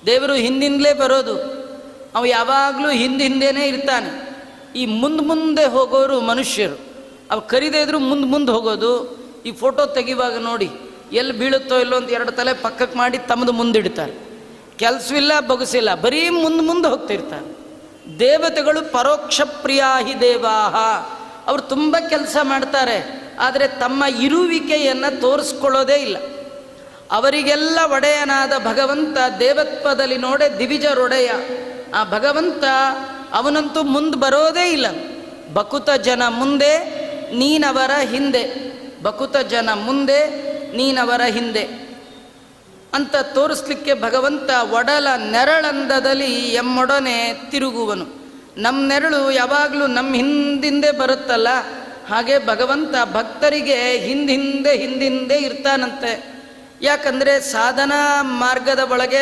ದೇವರು ಹಿಂದಿಂದಲೇ ಬರೋದು, ಅವ ಯಾವಾಗಲೂ ಹಿಂದೇನೇ ಇರ್ತಾನೆ. ಈ ಮುಂದೆ ಹೋಗೋರು ಮನುಷ್ಯರು, ಅವು ಕರಿದೇ ಇದ್ರು ಮುಂದೆ ಹೋಗೋದು. ಈ ಫೋಟೋ ತೆಗಿವಾಗ ನೋಡಿ, ಎಲ್ಲಿ ಬೀಳುತ್ತೋ ಇಲ್ಲೋ ಅಂತ ಎರಡು ತಲೆ ಪಕ್ಕಕ್ಕೆ ಮಾಡಿ ತಮ್ಮದು ಮುಂದಿಡ್ತಾರೆ. ಕೆಲಸವಿಲ್ಲ ಬೊಗಸಿಲ್ಲ, ಬರೀ ಮುಂದೆ ಹೋಗ್ತಿರ್ತಾರೆ. ದೇವತೆಗಳು ಪರೋಕ್ಷ ಪ್ರಿಯಾಹಿ ದೇವಾಹ, ಅವರು ತುಂಬ ಕೆಲಸ ಮಾಡ್ತಾರೆ, ಆದರೆ ತಮ್ಮ ಇರುವಿಕೆಯನ್ನು ತೋರಿಸ್ಕೊಳ್ಳೋದೇ ಇಲ್ಲ. ಅವರಿಗೆಲ್ಲ ಒಡೆಯನಾದ ಭಗವಂತ ದೇವತ್ವದಲ್ಲಿ ನೋಡೆ ದಿವಿಜರೊಡೆಯ. ಆ ಭಗವಂತ ಅವನಂತೂ ಮುಂದೆ ಬರೋದೇ ಇಲ್ಲ. ಬಕುತ ಜನ ಮುಂದೆ ನೀನವರ ಹಿಂದೆ, ಬಕುತ ಜನ ಮುಂದೆ ನೀನವರ ಹಿಂದೆ ಅಂತ ತೋರಿಸ್ಲಿಕ್ಕೆ ಭಗವಂತ ಒಡಲ ನೆರಳಂದದಲ್ಲಿ ಎಮ್ಮೊಡನೆ ತಿರುಗುವನು. ನಮ್ಮ ನೆರಳು ಯಾವಾಗಲೂ ನಮ್ಮ ಹಿಂದಿಂದೆ ಬರುತ್ತಲ್ಲ, ಹಾಗೆ ಭಗವಂತ ಭಕ್ತರಿಗೆ ಹಿಂದಿಂದೆ ಇರ್ತಾನಂತೆ. ಯಾಕಂದರೆ ಸಾಧನಾ ಮಾರ್ಗದ ಒಳಗೆ